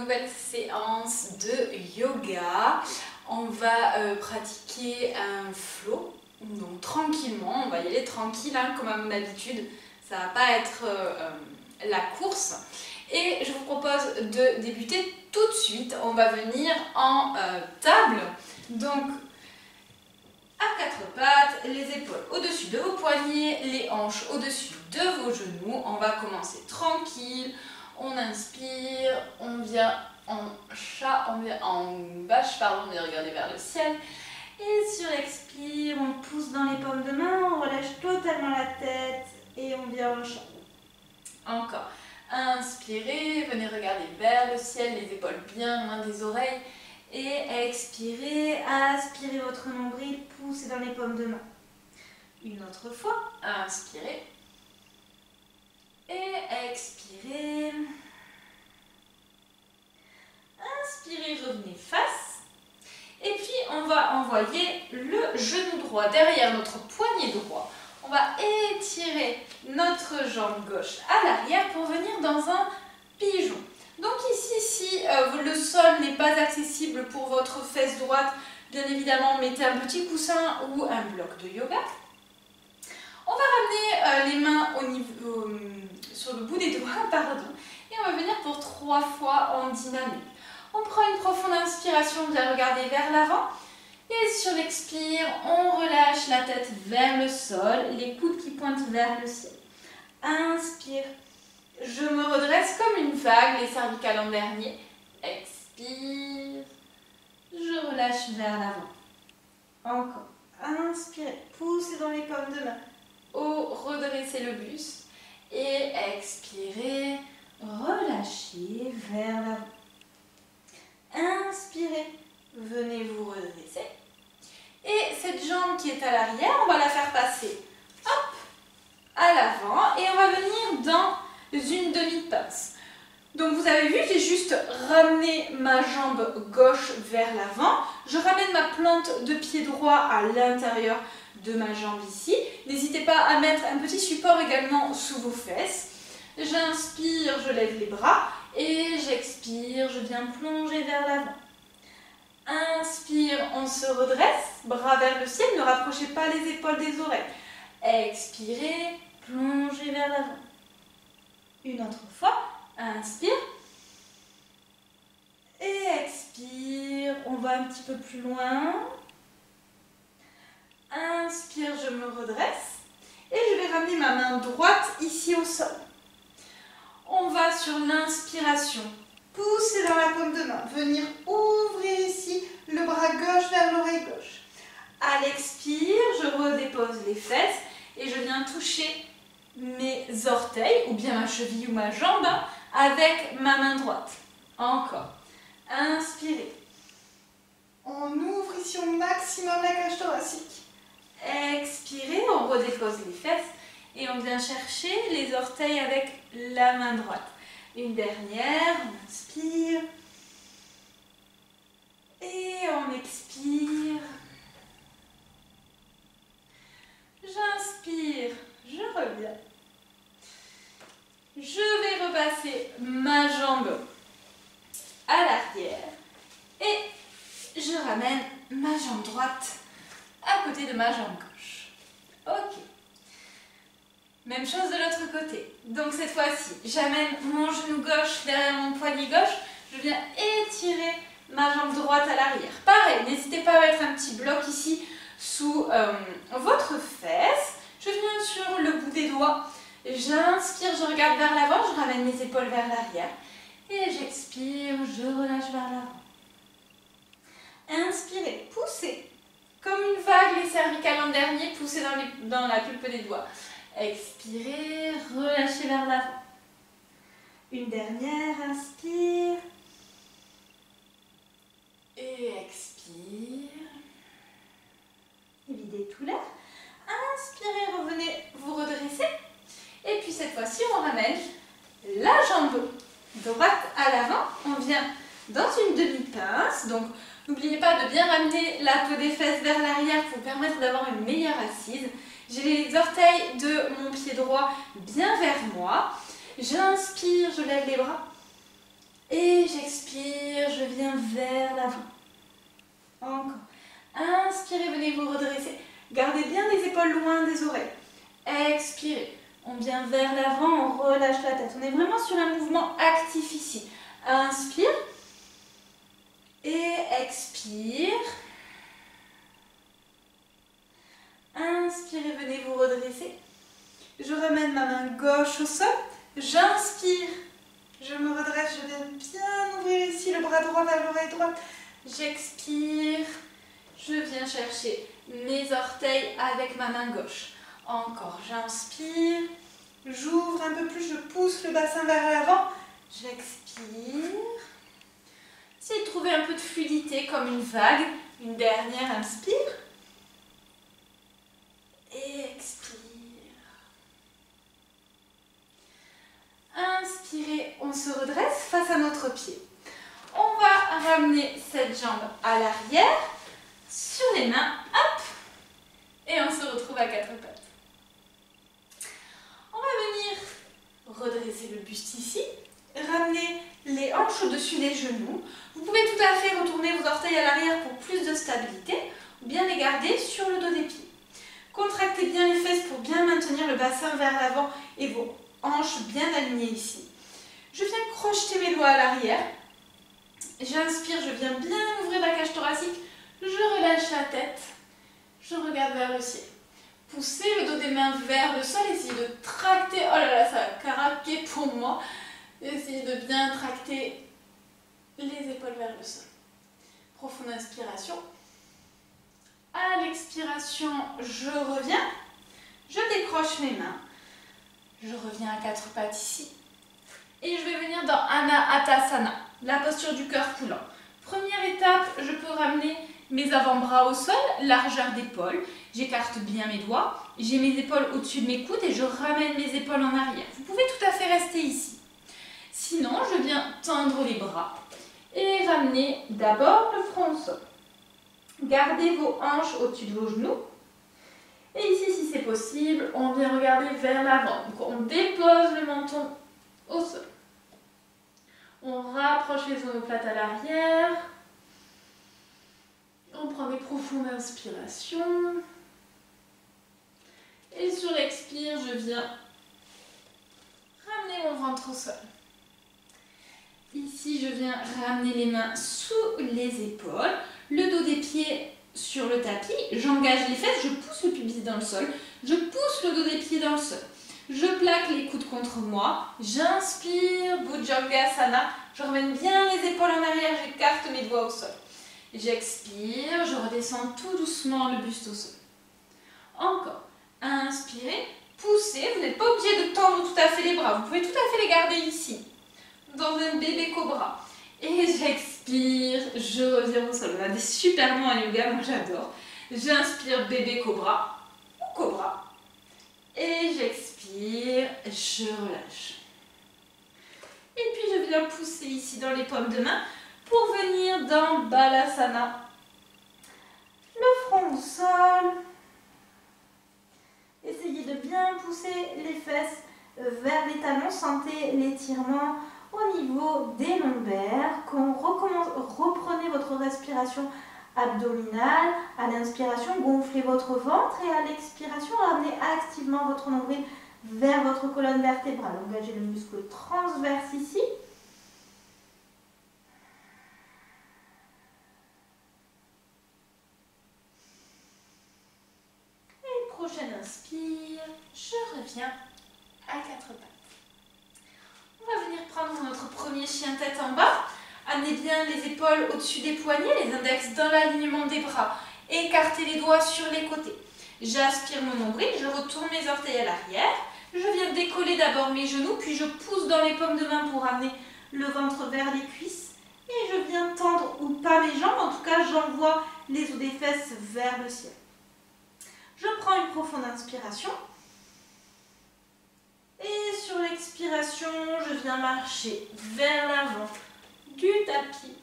nouvelle séance de yoga. On va pratiquer un flow, donc tranquillement, on va y aller tranquille hein, comme à mon habitude, ça va pas être la course. Et je vous propose de débuter tout de suite, on va venir en table, donc à quatre pattes, les épaules au-dessus de vos poignets, les hanches au-dessus de vos genoux. On va commencer tranquille, on inspire, on vient en chat, on vient en vache, pardon, on vient regarder vers le ciel. Et sur l'expire, on pousse dans les paumes de main, on relâche totalement la tête et on vient en chat. Encore. Inspirez, venez regarder vers le ciel, les épaules bien loin des oreilles. Et expirez, aspirez votre nombril, poussez dans les paumes de main. Une autre fois, inspirez. Et expirez. Inspirez, revenez face. Et puis on va envoyer le genou droit derrière notre poignet droit. On va étirer notre jambe gauche à l'arrière pour venir dans un pigeon. Donc ici, si le sol n'est pas accessible pour votre fesse droite, bien évidemment, mettez un petit coussin ou un bloc de yoga. On va ramener les mains sur le bout des doigts, pardon, et on va venir pour 3 fois en dynamique. On prend une profonde inspiration, on vient regarder vers l'avant. Et sur l'expire, on relâche la tête vers le sol, les coudes qui pointent vers le ciel. Inspire. Je me redresse comme une vague, les cervicales en dernier. Expire. Je relâche vers l'avant. Encore. Inspirez. Poussez dans les paumes de main. Redressez le buste. Et expirez. Relâchez vers l'avant. Inspirez. Venez vous redresser. Et cette jambe qui est à l'arrière, on va la faire passer. Hop, à l'avant. Et on va venir dans une demi-pince. Donc vous avez vu, j'ai juste ramené ma jambe gauche vers l'avant. Je ramène ma plante de pied droit à l'intérieur de ma jambe ici. N'hésitez pas à mettre un petit support également sous vos fesses. J'inspire, je lève les bras et j'expire, je viens plonger vers l'avant. Inspire, on se redresse, bras vers le ciel, ne rapprochez pas les épaules des oreilles. Expirez, plongez vers l'avant. Une autre fois, inspire. Et expire, on va un petit peu plus loin. Inspire, je me redresse. Et je vais ramener ma main droite ici au sol. On va sur l'inspiration. Poussez dans la paume de main. Venir ouvrir ici le bras gauche vers l'oreille gauche. À l'expire, je redépose les fesses et je viens toucher mes orteils ou bien ma cheville ou ma jambe avec ma main droite. Encore. Inspirez. On ouvre ici au maximum la cage thoracique. Expirez, on redépose les fesses et on vient chercher les orteils avec la main droite. Une dernière, on inspire. Et on expire. J'inspire, je reviens. Je vais repasser ma jambe à l'arrière et je ramène ma jambe droite à côté de ma jambe gauche. Ok. Même chose de l'autre côté. Donc cette fois-ci, j'amène mon genou gauche derrière mon poignet gauche. Je viens étirer ma jambe droite à l'arrière. Pareil, n'hésitez pas à mettre un petit bloc ici sous votre fesse. Je viens sur le bout des doigts. J'inspire, je regarde vers l'avant, je ramène mes épaules vers l'arrière. Et j'expire, je relâche vers l'avant. Inspirez, poussez. Comme une vague, les cervicales en dernier, poussez dans la pulpe des doigts. Expirez, relâchez vers l'avant. Une dernière, inspire. Et expire. Videz tout l'air. Inspirez, revenez vous redresser. Et puis cette fois-ci, on ramène la jambe droite à l'avant. On vient dans une demi-pince. Donc, n'oubliez pas de bien ramener la peau des fesses vers l'arrière pour vous permettre d'avoir une meilleure assise. J'ai les orteils de mon pied droit bien vers moi. J'inspire, je lève les bras. Et j'expire, je viens vers l'avant. Encore. Inspirez, venez vous redresser. Gardez bien les épaules loin des oreilles. Expirez. On vient vers l'avant, on relâche la tête. On est vraiment sur un mouvement actif ici. Inspire. Et expire. Inspirez, venez vous redresser. Je ramène ma main gauche au sol. J'inspire. Je me redresse, je viens bien ouvrir ici le bras droit vers l'oreille droite. J'expire. Je viens chercher mes orteils avec ma main gauche. Encore, j'inspire. J'ouvre un peu plus, je pousse le bassin vers l'avant. J'expire. Essayez de trouver un peu de fluidité comme une vague. Une dernière, inspire. Et expire. Inspirez, on se redresse face à notre pied. On va ramener cette jambe à l'arrière, sur les mains, hop, et on se retrouve à quatre pattes. On va venir redresser le buste ici, ramener les hanches au-dessus des genoux. Vous pouvez tout à fait retourner vos orteils à l'arrière pour plus de stabilité, ou bien les garder sur le dos des pieds. Contractez bien les fesses pour bien maintenir le bassin vers l'avant et vos hanches bien alignées ici. Je viens crocheter mes doigts à l'arrière. J'inspire, je viens bien ouvrir la cage thoracique. Je relâche la tête. Je regarde vers le ciel. Poussez le dos des mains vers le sol. Essayez de tracter. Oh là là, ça va craquer pour moi. Essayez de bien tracter les épaules vers le sol. Profonde inspiration. À l'expiration, je reviens. Je décroche mes mains. Je reviens à quatre pattes ici. Et je vais venir dans Anahatasana, la posture du cœur coulant. Première étape, je peux ramener mes avant-bras au sol, largeur d'épaule. J'écarte bien mes doigts. J'ai mes épaules au-dessus de mes coudes et je ramène mes épaules en arrière. Vous pouvez tout à fait rester ici. Sinon, je viens tendre les bras et ramener d'abord le front au sol. Gardez vos hanches au-dessus de vos genoux. Et ici, si c'est possible, on vient regarder vers l'avant. Donc, on dépose le menton au sol. On rapproche les omoplates à l'arrière. On prend des profondes inspirations. Et sur l'expire, je viens ramener mon ventre au sol. Ici, je viens ramener les mains sous les épaules, le dos des pieds sur le tapis, j'engage les fesses, je pousse le pubis dans le sol, je pousse le dos des pieds dans le sol. Je plaque les coudes contre moi, j'inspire, Bhujangasana, je ramène bien les épaules en arrière, j'écarte mes doigts au sol. J'expire, je redescends tout doucement le buste au sol. Encore, inspirez, poussez, vous n'êtes pas obligé de tendre tout à fait les bras, vous pouvez tout à fait les garder ici, dans un bébé cobra. Et j'expire, je reviens au sol. On a des super noms en yoga, moi j'adore. J'inspire bébé cobra ou cobra. Et j'expire, je relâche. Et puis je viens pousser ici dans les paumes de main pour venir dans Balasana. Le front au sol. Essayez de bien pousser les fesses vers les talons. Sentez l'étirement au niveau des lombaires. Quand reprenez votre respiration abdominale, à l'inspiration, gonflez votre ventre et à l'expiration, ramenez activement votre nombril vers votre colonne vertébrale. Engagez le muscle transverse ici. Et prochaine inspire, je reviens à quatre pattes. On va venir prendre notre premier chien tête en bas. Amenez bien les épaules au-dessus des poignets, les index dans l'alignement des bras. Écartez les doigts sur les côtés. J'aspire mon nombril, je retourne mes orteils à l'arrière. Je viens décoller d'abord mes genoux, puis je pousse dans les paumes de main pour amener le ventre vers les cuisses. Et je viens tendre ou pas mes jambes, en tout cas j'envoie les os des fesses vers le ciel. Je prends une profonde inspiration. Et sur l'expiration, je viens marcher vers l'avant du tapis.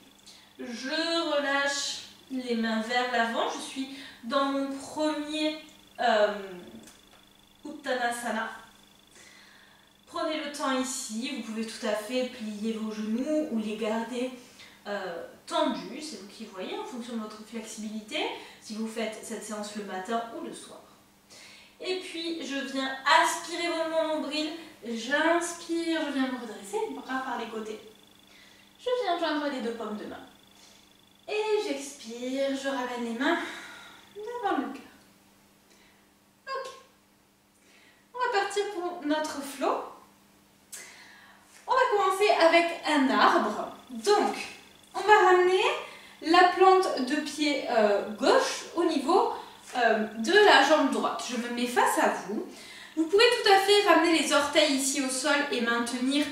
Je relâche les mains vers l'avant. Je suis dans mon premier Uttanasana. Prenez le temps ici, vous pouvez tout à fait plier vos genoux ou les garder tendus, c'est vous qui voyez en fonction de votre flexibilité, si vous faites cette séance le matin ou le soir. Et puis je viens aspirer mon nombril, j'inspire, je viens me redresser, bras par les côtés. Je viens joindre les deux paumes de main. Et j'expire, je ramène les mains devant le cœur. Ok. On va partir pour notre flow. On va commencer avec un arbre. Donc, on va ramener la plante de pied gauche au niveau de la jambe droite. Je me mets face à vous. Vous pouvez tout à fait ramener les orteils ici au sol et maintenir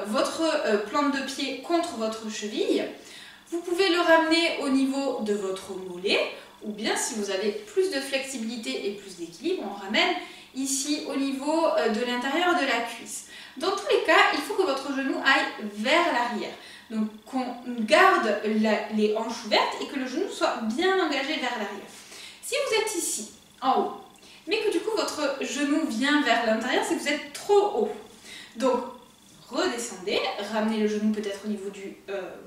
votre plante de pied contre votre cheville. Vous pouvez le ramener au niveau de votre mollet, ou bien si vous avez plus de flexibilité et plus d'équilibre, on ramène ici au niveau de l'intérieur de la cuisse. Dans tous les cas, il faut que votre genou aille vers l'arrière. Donc qu'on garde les hanches ouvertes et que le genou soit bien engagé vers l'arrière. Si vous êtes ici, en haut, mais que du coup votre genou vient vers l'intérieur, c'est que vous êtes trop haut. Donc redescendez, ramenez le genou peut-être au niveau du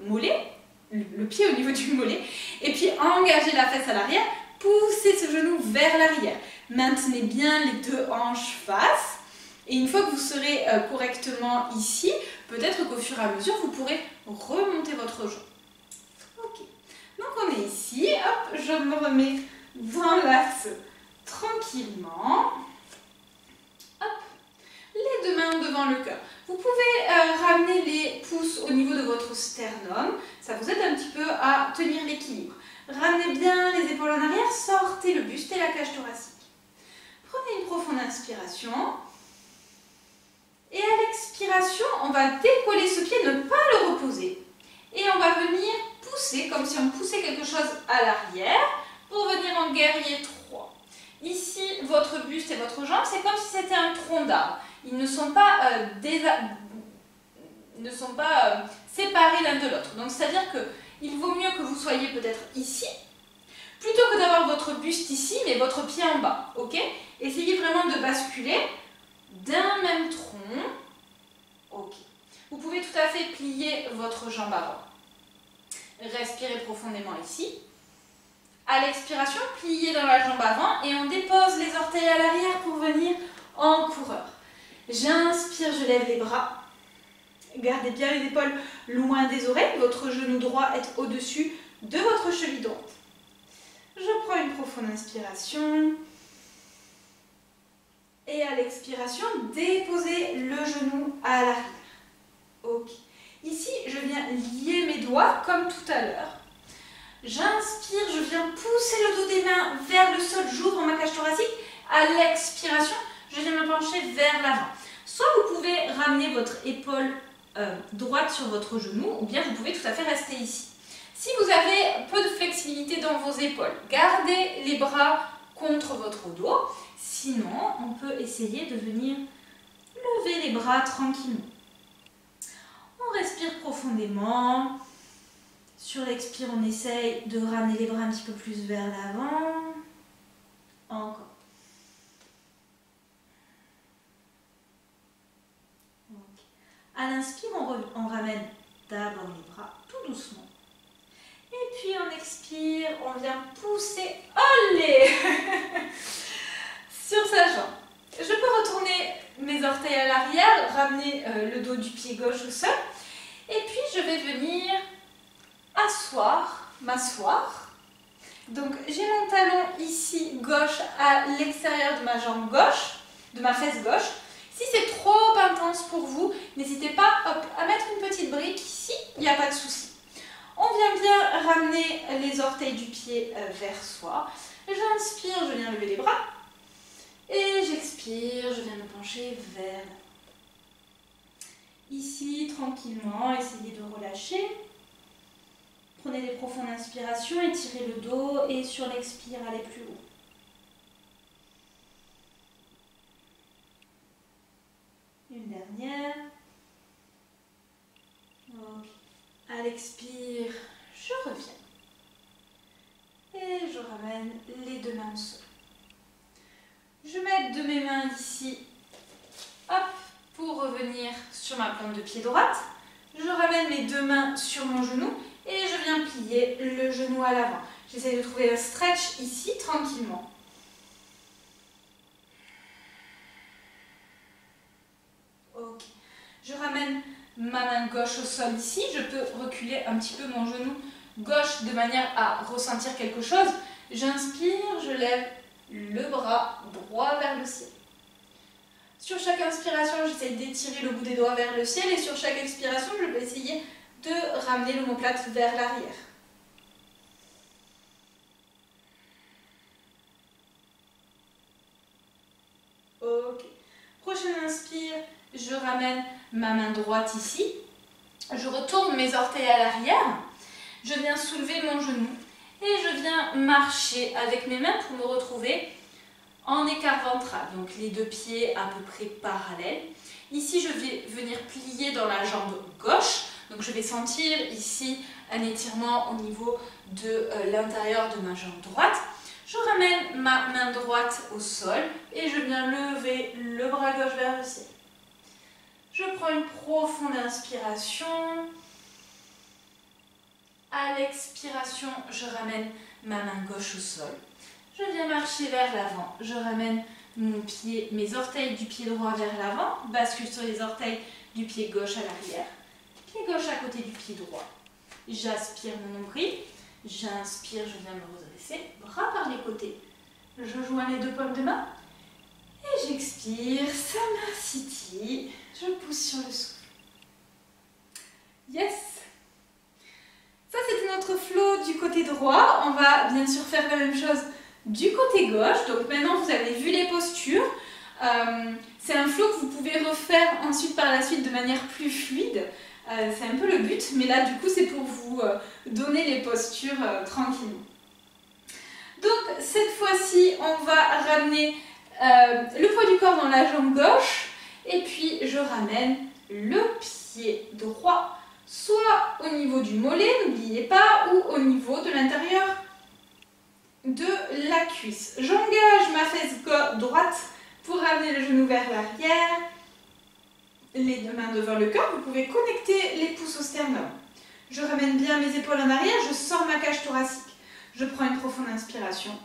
mollet, le pied au niveau du mollet, et puis engagez la fesse à l'arrière, poussez ce genou vers l'arrière. Maintenez bien les deux hanches face, et une fois que vous serez correctement ici, peut-être qu'au fur et à mesure, vous pourrez remonter votre jambe. Ok, donc on est ici, hop, je me remets dans l'axe tranquillement. Hop, les deux mains devant le cœur. Vous pouvez ramener les pouces au niveau de votre sternum, ça vous aide un petit peu à tenir l'équilibre. Ramenez bien les épaules en arrière, sortez le buste et la cage thoracique. Prenez une profonde inspiration. Et à l'expiration, on va décoller ce pied, ne pas le reposer. Et on va venir pousser, comme si on poussait quelque chose à l'arrière, pour venir en guerrier 3. Ici, votre buste et votre jambe, c'est comme si c'était un tronc d'arbre. Ils ne sont pas, séparés l'un de l'autre. Donc, c'est-à-dire qu'il vaut mieux que vous soyez peut-être ici, plutôt que d'avoir votre buste ici, mais votre pied en bas. Ok ? Essayez vraiment de basculer d'un même tronc. Ok. Vous pouvez tout à fait plier votre jambe avant. Respirez profondément ici. À l'expiration, pliez dans la jambe avant et on dépose les orteils à l'arrière pour venir en coureur. J'inspire, je lève les bras. Gardez bien les épaules loin des oreilles. Votre genou droit est au-dessus de votre cheville droite. Je prends une profonde inspiration. Et à l'expiration, déposez le genou à l'arrière. Ok. Ici, je viens lier mes doigts comme tout à l'heure. J'inspire, je viens pousser le dos des mains vers le sol, j'ouvre ma cage thoracique. À l'expiration, je viens me pencher vers l'avant. Soit vous pouvez ramener votre épaule droite sur votre genou, ou bien vous pouvez tout à fait rester ici. Si vous avez peu de flexibilité dans vos épaules, gardez les bras contre votre dos. Sinon, on peut essayer de venir lever les bras tranquillement. On respire profondément. Sur l'expire, on essaye de ramener les bras un petit peu plus vers l'avant. Encore. Okay. À l'inspire, on ramène d'abord les bras tout doucement. Et puis on expire, on vient pousser. Olé sur sa jambe. Je peux retourner mes orteils à l'arrière, ramener le dos du pied gauche au sol. Et puis je vais venir m'asseoir. Donc j'ai mon talon ici gauche à l'extérieur de ma jambe gauche, de ma fesse gauche. Si c'est trop intense pour vous, n'hésitez pas à mettre une petite brique ici, il n'y a pas de souci. On vient bien ramener les orteils du pied vers soi. J'inspire, je viens lever les bras. Et j'expire, je viens me pencher vers l'avant. Ici, tranquillement, essayez de relâcher. Prenez des profondes inspirations, étirez le dos et sur l'expire, allez plus haut. Une dernière. Ok. À l'expire, je reviens. Et je ramène les deux mains au sol. Je mets de mes mains ici, hop, pour revenir sur ma plante de pied droite. Je ramène mes deux mains sur mon genou et je viens plier le genou à l'avant. J'essaie de trouver un stretch ici, tranquillement. Ok. Je ramène ma main gauche au sol ici. Je peux reculer un petit peu mon genou gauche de manière à ressentir quelque chose. J'inspire, je lève le bras droit vers le ciel. Sur chaque inspiration, j'essaie d'étirer le bout des doigts vers le ciel et sur chaque expiration, je vais essayer de ramener l'omoplate vers l'arrière. Ok. Prochaine inspire, je ramène ma main droite ici. Je retourne mes orteils à l'arrière. Je viens soulever mon genou et je viens marcher avec mes mains pour me retrouver en écart ventral, donc les deux pieds à peu près parallèles. Ici, je vais venir plier dans la jambe gauche, donc je vais sentir ici un étirement au niveau de l'intérieur de ma jambe droite. Je ramène ma main droite au sol et je viens lever le bras gauche vers le ciel. Je prends une profonde inspiration. À l'expiration, je ramène ma main gauche au sol. Je viens marcher vers l'avant. Je ramène mes orteils du pied droit vers l'avant. Bascule sur les orteils du pied gauche à l'arrière. Pied gauche à côté du pied droit. J'aspire mon nombril. J'inspire, je viens me redresser. Bras par les côtés. Je joins les deux paumes de main. Et j'expire. Samasthiti. Je pousse sur le souffle. Yes! Ça, c'était notre flow du côté droit. On va bien sûr faire la même chose du côté gauche. Donc maintenant, vous avez vu les postures. C'est un flow que vous pouvez refaire ensuite par la suite de manière plus fluide. C'est un peu le but, mais là, du coup, c'est pour vous donner les postures tranquillement. Donc, cette fois-ci, on va ramener le poids du corps dans la jambe gauche. Et puis, je ramène le pied droit soit au niveau du mollet, n'oubliez pas, ou au niveau de l'intérieur de la cuisse. J'engage ma fesse droite pour ramener le genou vers l'arrière, les deux mains devant le cœur. Vous pouvez connecter les pouces au sternum. Je ramène bien mes épaules en arrière, je sors ma cage thoracique. Je prends une profonde inspiration.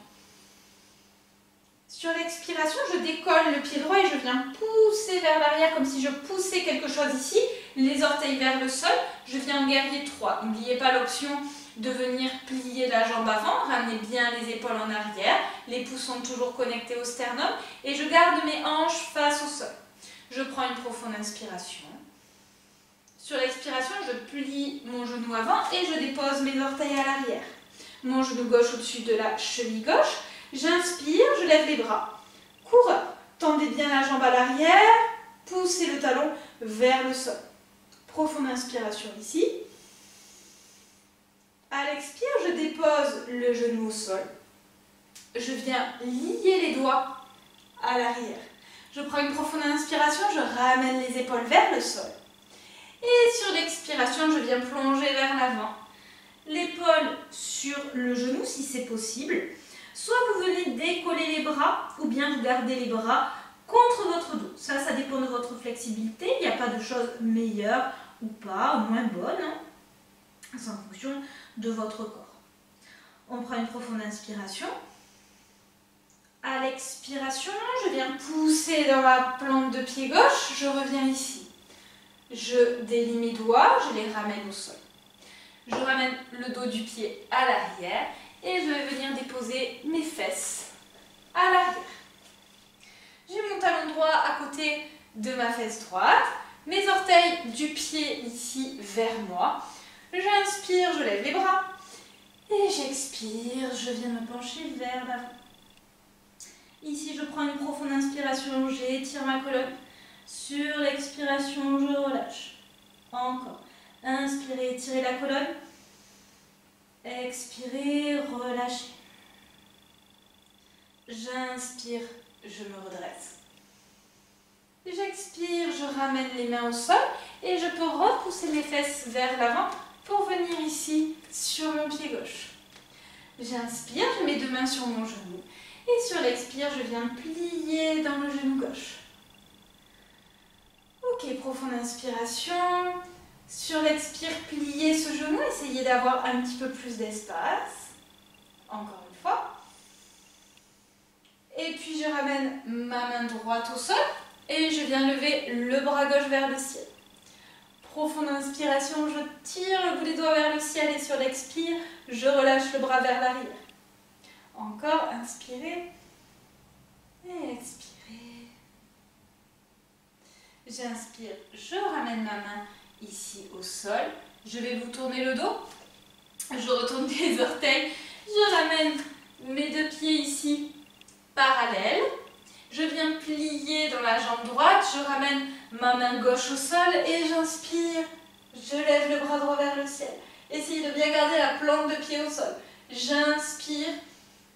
Sur l'expiration, je décolle le pied droit et je viens pousser vers l'arrière comme si je poussais quelque chose ici. Les orteils vers le sol. Je viens en guerrier 3. N'oubliez pas l'option de venir plier la jambe avant. Ramenez bien les épaules en arrière. Les pouces sont toujours connectés au sternum. Et je garde mes hanches face au sol. Je prends une profonde inspiration. Sur l'expiration, je plie mon genou avant et je dépose mes orteils à l'arrière. Mon genou gauche au-dessus de la cheville gauche. J'inspire, je lève les bras. Coureur. Tendez bien la jambe à l'arrière. Poussez le talon vers le sol. Profonde inspiration ici. À l'expire, je dépose le genou au sol. Je viens lier les doigts à l'arrière. Je prends une profonde inspiration, je ramène les épaules vers le sol. Et sur l'expiration, je viens plonger vers l'avant. L'épaule sur le genou si c'est possible. Soit vous venez décoller les bras ou bien vous gardez les bras contre votre dos. Ça dépend de votre flexibilité. Il n'y a pas de chose meilleure ou pas, ou moins bonne. Hein. C'est en fonction de votre corps. On prend une profonde inspiration. À l'expiration, je viens pousser dans ma plante de pied gauche. Je reviens ici. Je délie mes doigts, je les ramène au sol. Je ramène le dos du pied à l'arrière. Et je vais venir déposer mes fesses à l'arrière. J'ai mon talon droit à côté de ma fesse droite. Mes orteils du pied ici vers moi. J'inspire, je lève les bras. Et j'expire, je viens me pencher vers l'avant. Ici, je prends une profonde inspiration, j'étire ma colonne. Sur l'expiration, je relâche. Encore. Inspirez, étirez la colonne. Expirez, relâchez. J'inspire, je me redresse. J'expire, je ramène les mains au sol et je peux repousser mes fesses vers l'avant pour venir ici sur mon pied gauche. J'inspire, je mets deux mains sur mon genou et sur l'expire, je viens plier dans le genou gauche. Ok, profonde inspiration. Sur l'expire, pliez ce genou, essayez d'avoir un petit peu plus d'espace. Encore une fois. Et puis je ramène ma main droite au sol et je viens lever le bras gauche vers le ciel. Profonde inspiration, je tire le bout des doigts vers le ciel et sur l'expire, je relâche le bras vers l'arrière. Encore, inspirez et expirez. J'inspire, je ramène ma main ici au sol. Je vais vous tourner le dos. Je retourne les orteils. Je ramène mes deux pieds ici parallèles. Je viens plier dans la jambe droite. Je ramène ma main gauche au sol et j'inspire. Je lève le bras droit vers le ciel. Essayez de bien garder la plante de pied au sol. J'inspire,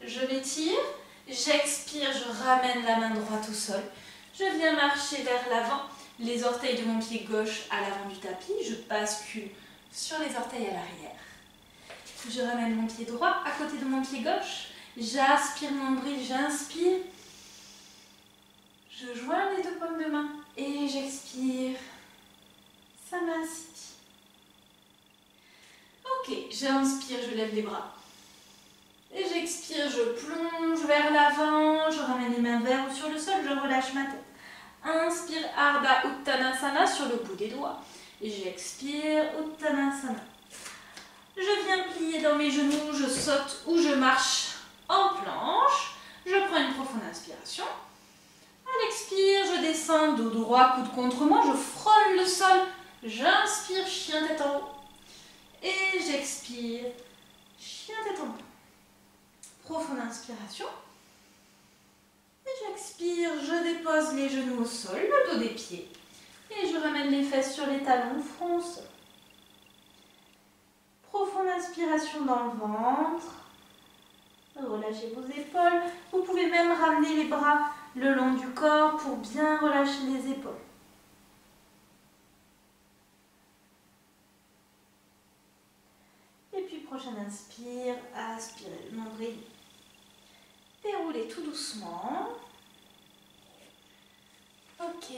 je m'étire. J'expire, je ramène la main droite au sol. Je viens marcher vers l'avant. Les orteils de mon pied gauche à l'avant du tapis. Je bascule sur les orteils à l'arrière. Je ramène mon pied droit à côté de mon pied gauche. J'aspire mon nombril, j'inspire. Je joins les deux paumes de main et j'expire. Ça m'incite. Ok, j'inspire, je lève les bras. Et j'expire, je plonge vers l'avant. Je ramène les mains vers ou sur le sol, je relâche ma tête. Inspire, Ardha Uttanasana sur le bout des doigts. J'expire, Uttanasana. Je viens plier dans mes genoux, je saute ou je marche en planche. Je prends une profonde inspiration. À l'expire, je descends, dos droit, coude contre moi, je frôle le sol. J'inspire, chien tête en haut. Et j'expire, chien tête en bas. Profonde inspiration. Et j'expire, je dépose les genoux au sol, le dos des pieds. Et je ramène les fesses sur les talons, front au sol. Profonde inspiration dans le ventre. Relâchez vos épaules. Vous pouvez même ramener les bras le long du corps pour bien relâcher les épaules. Et puis prochaine inspire, aspirez le nombril. Déroulez tout doucement. Ok.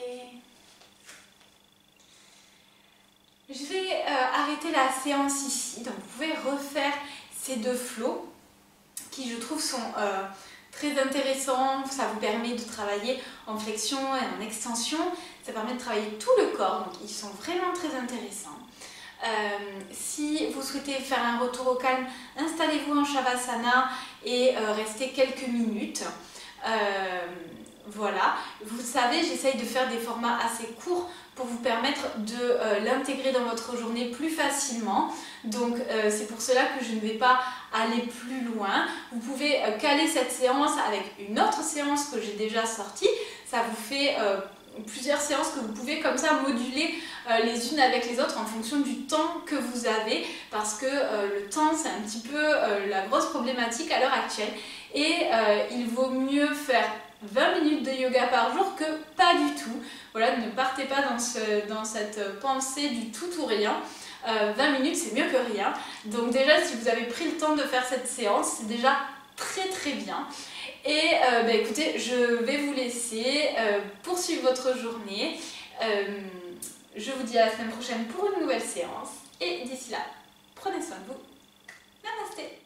Je vais arrêter la séance ici. Donc vous pouvez refaire ces deux flots qui je trouve sont très intéressants. Ça vous permet de travailler en flexion et en extension. Ça permet de travailler tout le corps. Donc ils sont vraiment très intéressants. Si vous souhaitez faire un retour au calme, installez-vous en Shavasana et restez quelques minutes. Voilà, vous savez, j'essaye de faire des formats assez courts pour vous permettre de l'intégrer dans votre journée plus facilement. Donc c'est pour cela que je ne vais pas aller plus loin. Vous pouvez caler cette séance avec une autre séance que j'ai déjà sortie. Ça vous fait plusieurs séances que vous pouvez comme ça moduler les unes avec les autres en fonction du temps que vous avez, parce que le temps c'est un petit peu la grosse problématique à l'heure actuelle et il vaut mieux faire 20 minutes de yoga par jour que pas du tout. Voilà, ne partez pas dans cette pensée du tout ou rien. 20 minutes c'est mieux que rien. Donc déjà si vous avez pris le temps de faire cette séance, c'est déjà très très bien. Et écoutez, je vais vous laisser poursuivre votre journée. Je vous dis à la semaine prochaine pour une nouvelle séance. Et d'ici là, prenez soin de vous. Namasté.